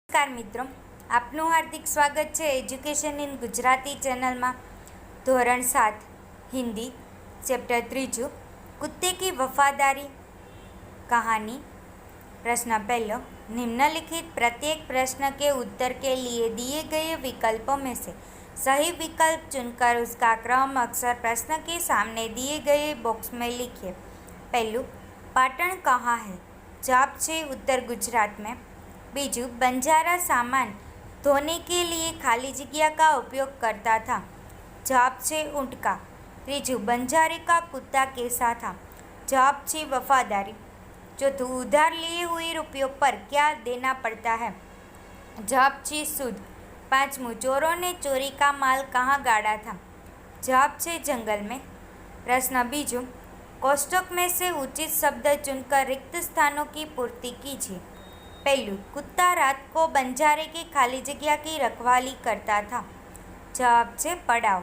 નમસ્કાર મિત્રો, આપનું હાર્દિક સ્વાગત છે એજ્યુકેશન ઇન ગુજરાતી ચેનલમાં. ધોરણ 7 हिंदी चैप्टर 3 कुत्ते की वफादारी कहानी। प्रश्न पहला, निम्नलिखित प्रत्येक प्रश्न के उत्तर के लिए दिए गए विकल्पों में से सही विकल्प चुनकर उसका क्रम अक्षर प्रश्न के सामने दिए गए बॉक्स में लिखिए। पहलू, पाटण कहाँ है? जवाब छे उत्तर गुजरात में। बीजू, बंजारा सामान धोने के लिए खाली जगह का उपयोग करता था। जवाब छे ऊँट का। तीजू, बंजारे का कुत्ता कैसा था? जवाब छे वफादारी। चौथू, उधार लिए हुए रुपयों पर क्या देना पड़ता है? जवाब छे सूद। पांचमू, चोरों ने चोरी का माल कहाँ गाड़ा था? जवाब छे जंगल में। प्रश्न बीजू, कोष्टक में से उचित शब्द चुनकर रिक्त स्थानों की पूर्ति कीजिए। पहलू, कुत्ता रात को बंजारे की खाली जगह की रखवाली करता था। जवाब छे पड़ाव।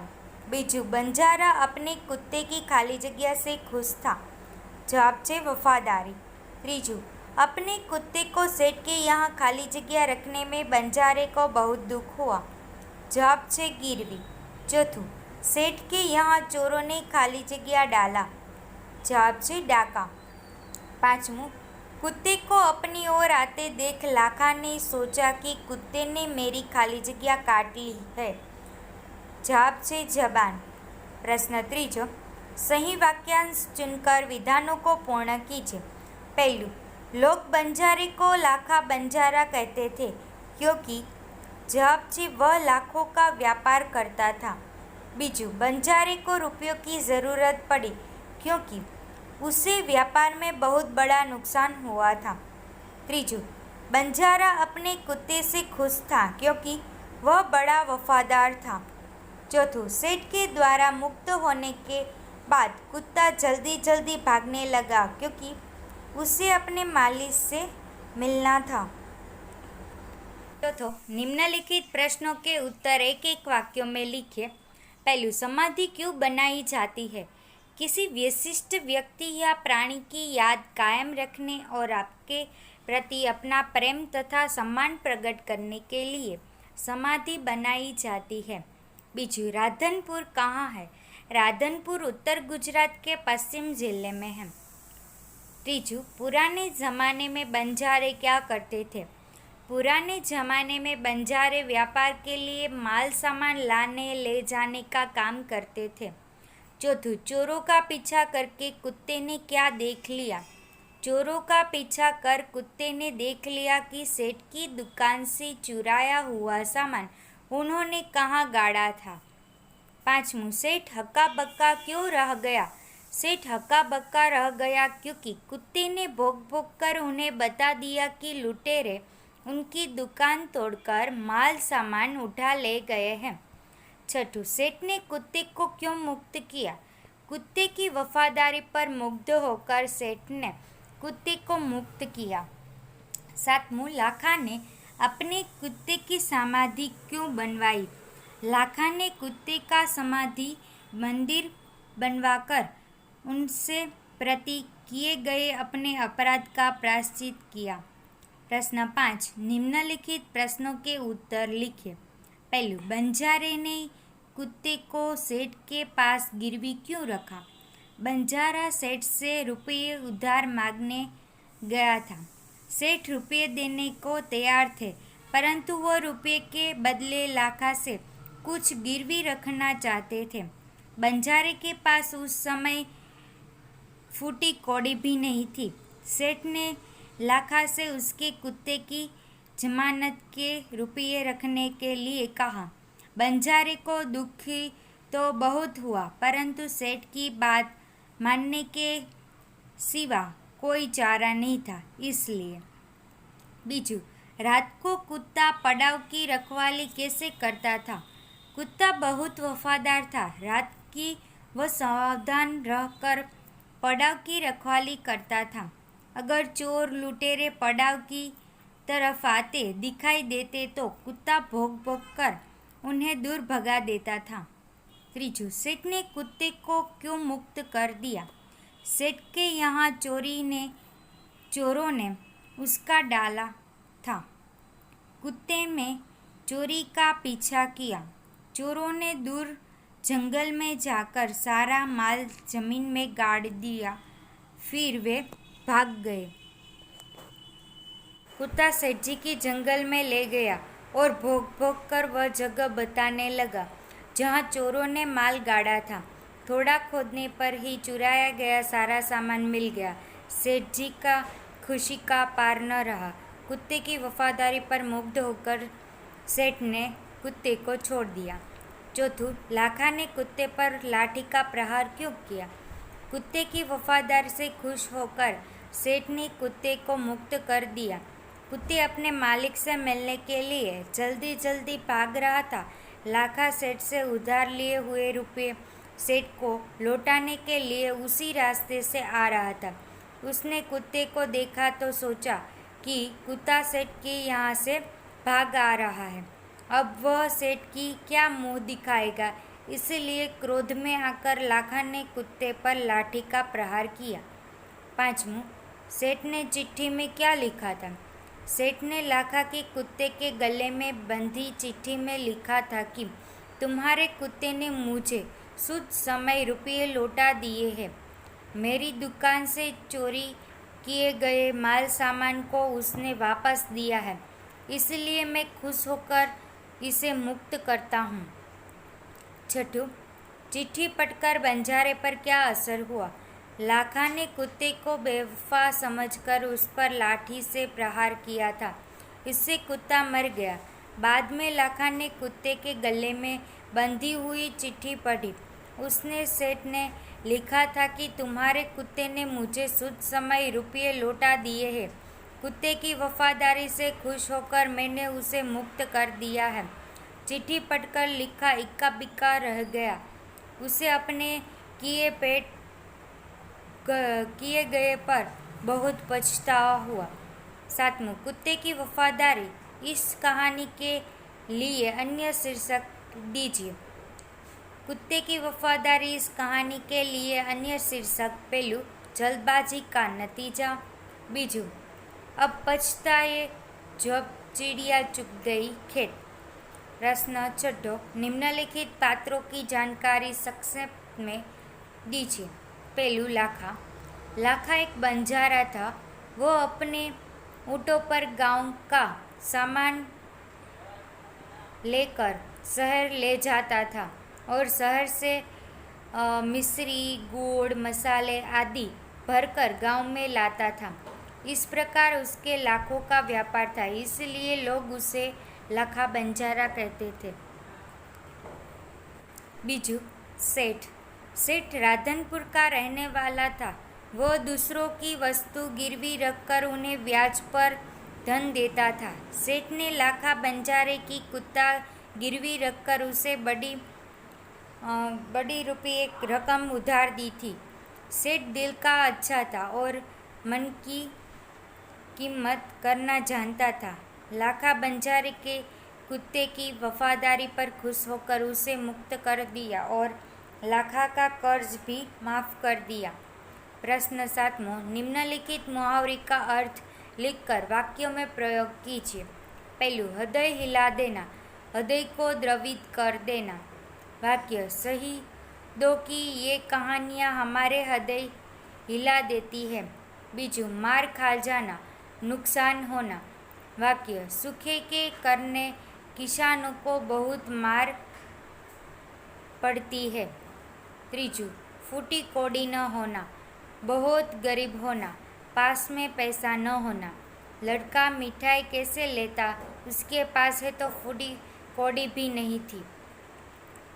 बीजू, बंजारा अपने कुत्ते की खाली जगह से खुश था। जवाब छे वफादारी। तीजू, अपने कुत्ते को सेठ के यहाँ खाली जगह रखने में बंजारे को बहुत दुख हुआ। जवाब छे गिरवी। चौथू, सेठ के यहाँ चोरों ने खाली जगह डाला। जवाब छे डाका। पांचमू, कुत्ते को अपनी ओर आते देख लाखा ने सोचा कि कुत्ते ने मेरी खाली जगह काट ली है। जवाब छे जबान। प्रश्न तीजो, सही वाक्यांश चुनकर विधानों को पूर्ण कीजिए। पहलू, लोग बंजारे को लाखा बंजारा कहते थे क्योंकि। जवाब छे वह लाखों का व्यापार करता था। बीजू, बंजारे को रुपयों की ज़रूरत पड़ी क्योंकि उसे व्यापार में बहुत बड़ा नुकसान हुआ था। तीजू, बंजारा अपने कुत्ते से खुश था क्योंकि वह बड़ा वफादार था। चौथू, सेठ के द्वारा मुक्त होने के बाद कुत्ता जल्दी जल्दी भागने लगा क्योंकि उसे अपने मालिक से मिलना था। चौथो, निम्नलिखित प्रश्नों के उत्तर एक एक वाक्यों में लिखिए। पहलू, समाधि क्यों बनाई जाती है? किसी विशिष्ट व्यक्ति या प्राणी की याद कायम रखने और आपके प्रति अपना प्रेम तथा सम्मान प्रकट करने के लिए समाधि बनाई जाती है। बीजू, राधनपुर कहाँ है? राधनपुर उत्तर गुजरात के पश्चिम जिले में है। तीजू, पुराने ज़माने में बंजारे क्या करते थे? पुराने ज़माने में बंजारे व्यापार के लिए माल सामान लाने ले जाने का काम करते थे। चौथू, चोरों का पीछा करके कुत्ते ने क्या देख लिया? चोरों का पीछा कर कुत्ते ने देख लिया कि सेठ की दुकान से चुराया हुआ सामान उन्होंने कहाँ गाड़ा था। पांचमू, सेठ हक्का बक्का क्यों रह गया? सेठ हक्का बक्का रह गया क्योंकि कुत्ते ने भौंक भौंक कर उन्हें बता दिया कि लुटेरे उनकी दुकान तोड़कर माल सामान उठा ले गए हैं। छठू, सेठ ने कुत्ते को क्यों मुक्त किया? कुत्ते की वफादारी पर मुग्ध होकर सेठ ने कुत्ते को मुक्त किया। सातमू, लाखा ने अपने कुत्ते की समाधि क्यों बनवाई? लाखा ने कुत्ते का समाधि मंदिर बनवाकर उनसे प्रति किए गए अपने अपराध का प्रायश्चित किया। प्रश्न 5, निम्नलिखित प्रश्नों के उत्तर लिखिए। पहलू, बंजारे ने कुत्ते को सेठ के पास गिरवी क्यों रखा? बंजारा सेठ से रुपये उधार मांगने गया था। सेठ रुपये देने को तैयार थे परंतु वो रुपये के बदले लाखा से कुछ गिरवी रखना चाहते थे। बंजारे के पास उस समय फूटी कौड़ी भी नहीं थी। सेठ ने लाखा से उसके कुत्ते की जमानत के रुपये रखने के लिए कहा। बंजारे को दुखी तो बहुत हुआ परंतु सेठ की बात मानने के सिवा कोई चारा नहीं था, इसलिए। बीजू, रात को कुत्ता पड़ाव की रखवाली कैसे करता था? कुत्ता बहुत वफादार था। रात की वह सावधान रहकर पड़ाव की रखवाली करता था। अगर चोर लुटेरे पड़ाव की तरफ आते दिखाई देते तो कुत्ता भौंक भौंक कर उन्हें दूर भगा देता था। तीजू, सेठ ने कुत्ते को क्यों मुक्त कर दिया? सेठ के यहाँ चोरों ने उसका डाला था। कुत्ते में चोरी का पीछा किया। चोरों ने दूर जंगल में जाकर सारा माल जमीन में गाड़ दिया, फिर वे भाग गए। कुत्ता सेठ जी की जंगल में ले गया और भौंक भौंक कर वह जगह बताने लगा जहाँ चोरों ने माल गाड़ा था। थोड़ा खोदने पर ही चुराया गया सारा सामान मिल गया। सेठ जी का खुशी का पार न रहा। कुत्ते की वफादारी पर मुग्ध होकर सेठ ने कुत्ते को छोड़ दिया। चौथू, लाखा ने कुत्ते पर लाठी का प्रहार क्यों किया? कुत्ते की वफादारी से खुश होकर सेठ ने कुत्ते को मुक्त कर दिया। कुत्ते अपने मालिक से मिलने के लिए जल्दी जल्दी भाग रहा था। लाखा सेठ से उधार लिए हुए रुपये सेठ को लौटाने के लिए उसी रास्ते से आ रहा था। उसने कुत्ते को देखा तो सोचा कि कुत्ता सेठ के यहाँ से भाग आ रहा है, अब वह सेठ की क्या मुंह दिखाएगा। इसलिए क्रोध में आकर लाखा ने कुत्ते पर लाठी का प्रहार किया। पांचवूं, सेठ ने चिट्ठी में क्या लिखा था? सेठ ने लाखा के कुत्ते के गले में बंधी चिट्ठी में लिखा था कि तुम्हारे कुत्ते ने मुझे शुद्ध समय रुपये लौटा दिए हैं। मेरी दुकान से चोरी किए गए माल सामान को उसने वापस दिया है, इसलिए मैं खुश होकर इसे मुक्त करता हूँ। छठू, चिट्ठी पढ़कर बंजारे पर क्या असर हुआ? लाखा ने कुत्ते को बेवफा समझकर उस पर लाठी से प्रहार किया था। इससे कुत्ता मर गया। बाद में लाखा ने कुत्ते के गले में बंधी हुई चिट्ठी पढ़ी। उसने सेठ ने लिखा था कि तुम्हारे कुत्ते ने मुझे शुद्ध समय रुपये लौटा दिए हैं। कुत्ते की वफादारी से खुश होकर मैंने उसे मुक्त कर दिया है। चिट्ठी पढ़कर लिखा इक्का बिक्का रह गया। उसे अपने किए गए पर बहुत पछतावा हुआ। सातवां, कुत्ते की वफादारी। इस कहानी के लिए अन्य शीर्षक दीजिए। कुत्ते की वफादारी इस कहानी के लिए अन्य शीर्षक। पहलू, जल्दबाजी का नतीजा। बीजू, अब पछताए जब चिड़िया चुग गई खेत। प्रश्न छठो, निम्नलिखित पात्रों की जानकारी संक्षेप में दीजिए। पहलू, लाखा। लाखा एक बंजारा था। वो अपने ऊँटों पर गांव का सामान लेकर शहर ले जाता था और शहर से मिश्री, गुड़, मसाले आदि भरकर गांव में लाता था। इस प्रकार उसके लाखों का व्यापार था, इसलिए लोग उसे लाखा बंजारा कहते थे। बीजू, सेठ। सेठ राधनपुर का रहने वाला था। वह दूसरों की वस्तु गिरवी रखकर उन्हें ब्याज पर धन देता था। सेठ ने लाखा बंजारे की कुत्ता गिरवी रखकर उसे बड़ी रुपये रकम उधार दी थी। सेठ दिल का अच्छा था और मन की कीमत करना जानता था। लाखा बंजारे के कुत्ते की वफादारी पर खुश होकर उसे मुक्त कर दिया और लाखा का कर्ज भी माफ़ कर दिया। प्रश्न सातवां, निम्नलिखित मुहावरे का अर्थ लिखकर वाक्यों में प्रयोग कीजिए। पहलू, हृदय हिला देना, हृदय को द्रवित कर देना। वाक्य, सही दो कि ये कहानियाँ हमारे हृदय हिला देती है। बीजू, मार खा जाना, नुकसान होना। वाक्य, सूखे के करने किसानों को बहुत मार पड़ती है। त्रीजू, फूटी कौड़ी न होना, बहुत गरीब होना, पास में पैसा न होना। लड़का मिठाई कैसे लेता, उसके पास है तो फूटी कौड़ी भी नहीं थी।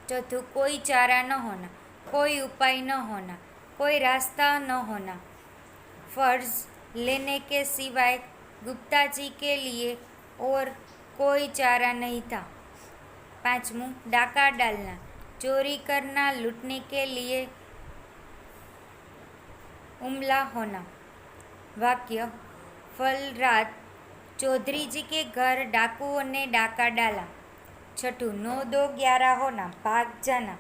चौथू, कोई चारा न होना, कोई उपाय न होना, कोई रास्ता न होना। फर्ज लेने के सिवाय गुप्ता जी के लिए और कोई चारा नहीं था। पांचवूं, डाका डालना, चोरी करना, लूटने के लिए उमला होना। वाक्य, फल रात चौधरी जी के घर डाकुओं ने डाका डाला। छठू, 9-2-11 होना, भाग जाना,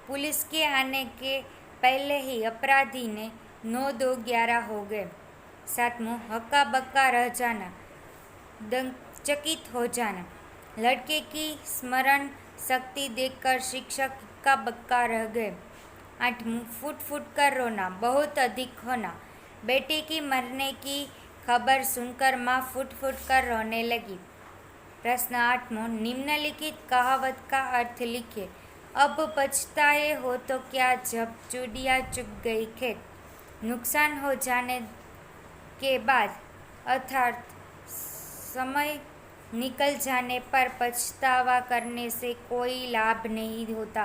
पुलिस के आने के पहले ही अपराधी ने 9-2-11 हो गए। सातवां, हक्का बक्का रह जाना, चकित हो जाना। लड़के की स्मरण शक्ति देखकर शिक्षक इक्का बक्का रह गए। 8वां, फुट फुट कर रोना, बहुत अधिक होना। बेटे की मरने की खबर सुनकर माँ फुट फुट कर रोने लगी। प्रश्न 8वां, निम्नलिखित कहावत का अर्थ लिखिए। अब पछताए हो तो क्या, जब चूड़ियाँ चुग गई खेत। नुकसान हो जाने के बाद अर्थात समय निकल जाने पर पछतावा करने से कोई लाभ नहीं होता।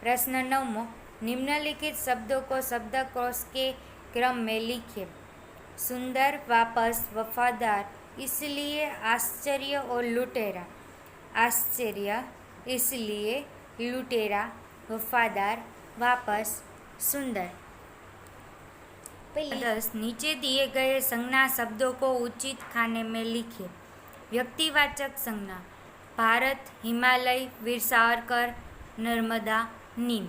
प्रश्न 9वां, निम्नलिखित शब्दों को शब्दकोश के क्रम में लिखिए। सुंदर, वापस, वफादार, इसलिए आश्चर्य और लुटेरा। आश्चर्य, इसलिए लुटेरा, वफादार, वापस, सुंदर। 10, नीचे दिए गए संज्ञा शब्दों को उचित खाने में लिखिए। व्यक्तिवाचक संज्ञा, भारत, हिमालय, वीर सावरकर, नर्मदा, नीम।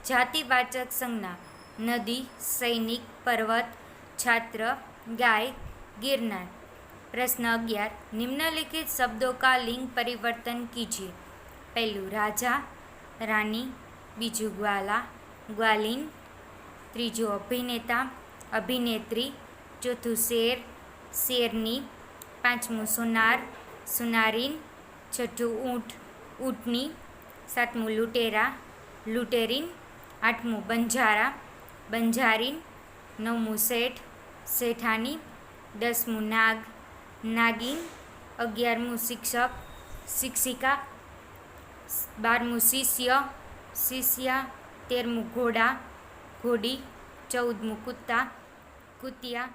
जातिवाचक संज्ञा, नदी, सैनिक, पर्वत, छात्र, गाय, गिरनार। प्रश्न 11, निम्नलिखित शब्दों का लिंग परिवर्तन कीजिए। पहलू राजा, रानी, बीजू ग्वाला, ग्वालिन, ત્રીજું અભિનેતા, અભિનેત્રી, ચોથું શેર, શેરની, પાંચમું સોનાર, સુનારીન, છઠ્ઠું ઊંટ, ઊંટની, સાતમું લૂંટેરા, લૂંટેરીન, આઠમું બંજારા, બંજારીન, નવમું શેઠ, શેઠાની, 10મું નાગ, નાગીન, 11મું શિક્ષક, શિક્ષિકા, 12મું શિષ્ય, શિષ્યા, 13મું ઘોડા, ઘોડી, 14મું કૂતા, કૂતિયા,